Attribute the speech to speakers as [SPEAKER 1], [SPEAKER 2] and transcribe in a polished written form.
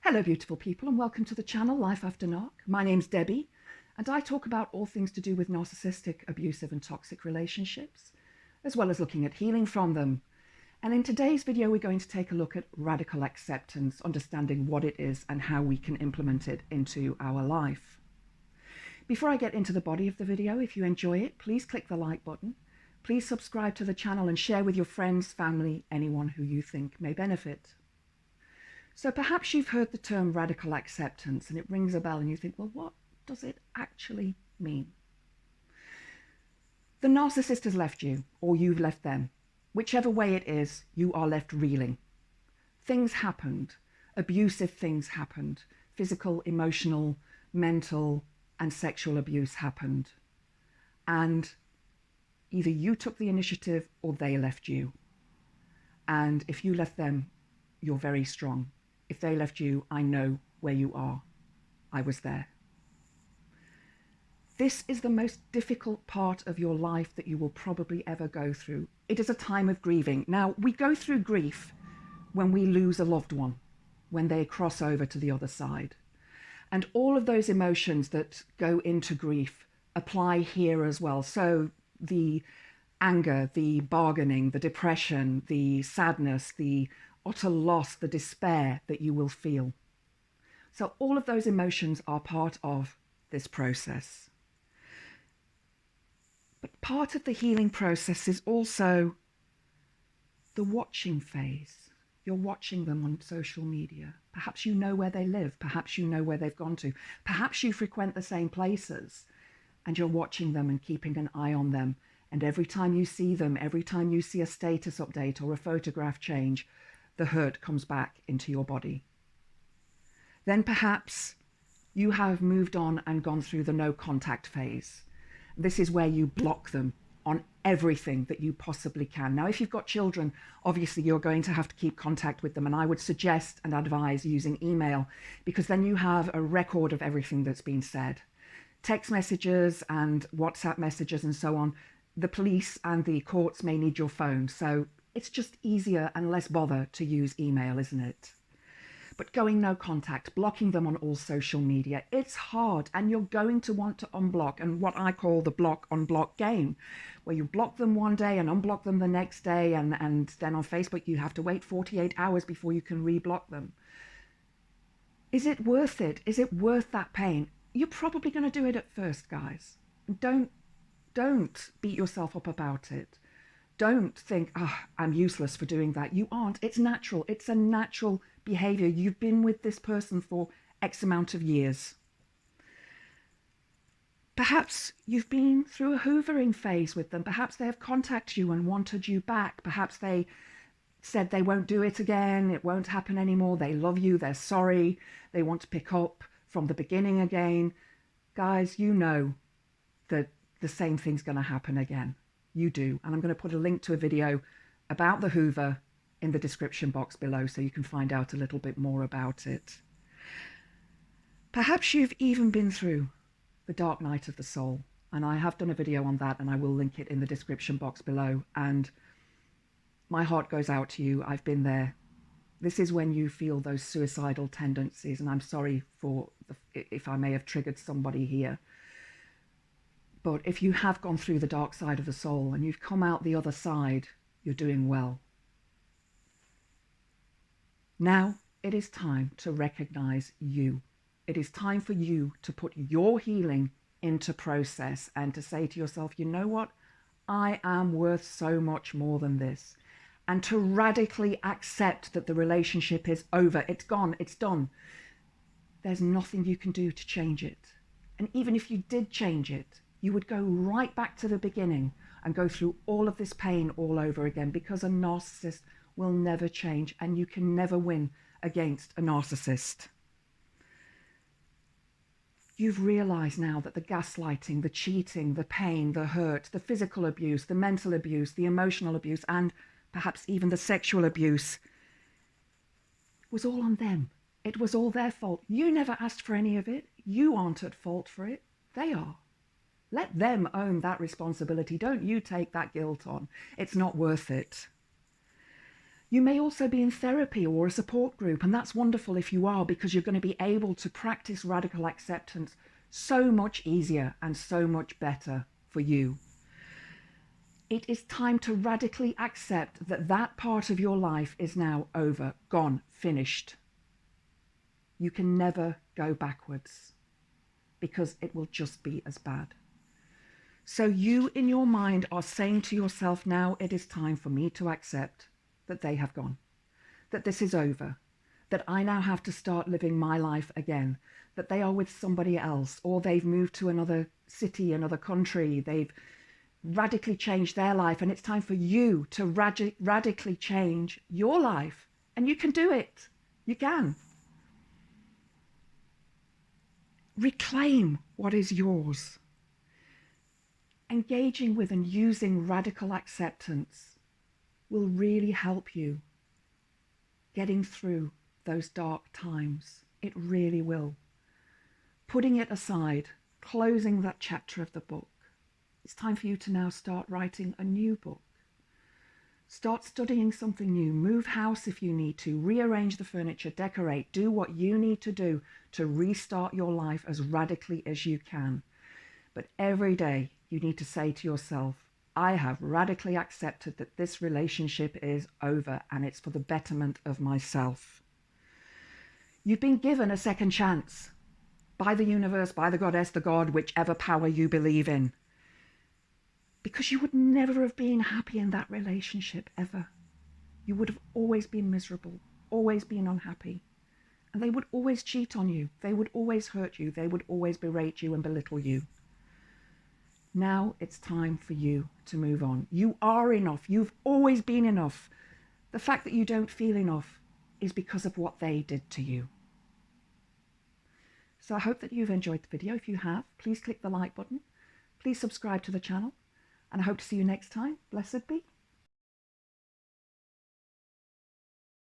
[SPEAKER 1] Hello beautiful people and welcome to the channel Life After Narc. My name's Debbie and I talk about all things to do with narcissistic, abusive and toxic relationships, as well as looking at healing from them. And in today's video we're going to take a look at radical acceptance, understanding what it is and how we can implement it into our life. Before I get into the body of the video, if you enjoy it, please click the like button. Please subscribe to the channel and share with your friends, family, anyone who you think may benefit. So perhaps you've heard the term radical acceptance and it rings a bell and you think, well, what does it actually mean? The narcissist has left you or you've left them. Whichever way it is, you are left reeling. Things happened, abusive things happened, physical, emotional, mental and sexual abuse happened. And either you took the initiative or they left you. And if you left them, you're very strong. If they left you, I know where you are. I was there. This is the most difficult part of your life that you will probably ever go through. It is a time of grieving. Now, we go through grief when we lose a loved one, when they cross over to the other side. And all of those emotions that go into grief apply here as well. So the anger, the bargaining, the depression, the sadness, the utter loss, the despair that you will feel. So all of those emotions are part of this process. But part of the healing process is also the watching phase. You're watching them on social media. Perhaps you know where they live. Perhaps you know where they've gone to. Perhaps you frequent the same places and you're watching them and keeping an eye on them. And every time you see them, every time you see a status update or a photograph change, the hurt comes back into your body. Then perhaps you have moved on and gone through the no contact phase. This is where you block them on everything that you possibly can. Now, if you've got children, obviously you're going to have to keep contact with them. And I would suggest and advise using email, because then you have a record of everything that's been said. Text messages and WhatsApp messages and so on. The police and the courts may need your phone. So it's just easier and less bother to use email, isn't it? But going no contact, blocking them on all social media, it's hard and you're going to want to unblock, and what I call the block unblock game, where you block them one day and unblock them the next day, and then on Facebook you have to wait 48 hours before you can reblock them. Is it worth it? Is it worth that pain? You're probably going to do it at first, guys. Don't beat yourself up about it. Don't think, I'm useless for doing that. You aren't. It's natural. It's a natural behavior. You've been with this person for X amount of years. Perhaps you've been through a hoovering phase with them. Perhaps they have contacted you and wanted you back. Perhaps they said they won't do it again. It won't happen anymore. They love you. They're sorry. They want to pick up from the beginning again. Guys, you know that the same thing's going to happen again. You do. And I'm going to put a link to a video about the Hoover in the description box below so you can find out a little bit more about it. Perhaps you've even been through the dark night of the soul. And I have done a video on that and I will link it in the description box below. And my heart goes out to you. I've been there. This is when you feel those suicidal tendencies. And I'm sorry for if I may have triggered somebody here. But if you have gone through the dark side of the soul and you've come out the other side, you're doing well. Now it is time to recognize you. It is time for you to put your healing into process and to say to yourself, you know what? I am worth so much more than this. And to radically accept that the relationship is over. It's gone. It's done. There's nothing you can do to change it. And even if you did change it, you would go right back to the beginning and go through all of this pain all over again, because a narcissist will never change and you can never win against a narcissist. You've realized now that the gaslighting, the cheating, the pain, the hurt, the physical abuse, the mental abuse, the emotional abuse, and perhaps even the sexual abuse was all on them. It was all their fault. You never asked for any of it. You aren't at fault for it. They are. Let them own that responsibility. Don't you take that guilt on. It's not worth it. You may also be in therapy or a support group, and that's wonderful if you are, because you're going to be able to practice radical acceptance so much easier and so much better for you. It is time to radically accept that that part of your life is now over, gone, finished. You can never go backwards because it will just be as bad. So you in your mind are saying to yourself, now it is time for me to accept that they have gone, that this is over, that I now have to start living my life again, that they are with somebody else, or they've moved to another city, another country, they've radically changed their life, and it's time for you to radically change your life. And you can do it. You can. Reclaim what is yours. Engaging with and using radical acceptance will really help you getting through those dark times. It really will. Putting it aside, closing that chapter of the book. It's time for you to now start writing a new book. Start studying something new. Move house if you need to. Rearrange the furniture, decorate. Do what you need to do to restart your life as radically as you can. But every day you need to say to yourself, I have radically accepted that this relationship is over and it's for the betterment of myself. You've been given a second chance by the universe, by the goddess, the god, whichever power you believe in. Because you would never have been happy in that relationship ever. You would have always been miserable, always been unhappy. And they would always cheat on you. They would always hurt you. They would always berate you and belittle you. Now it's time for you to move on. You are enough. You've always been enough. The fact that you don't feel enough is because of what they did to you. So I hope that you've enjoyed the video. If you have, please click the like button. Please subscribe to the channel. And I hope to see you next time. Blessed be.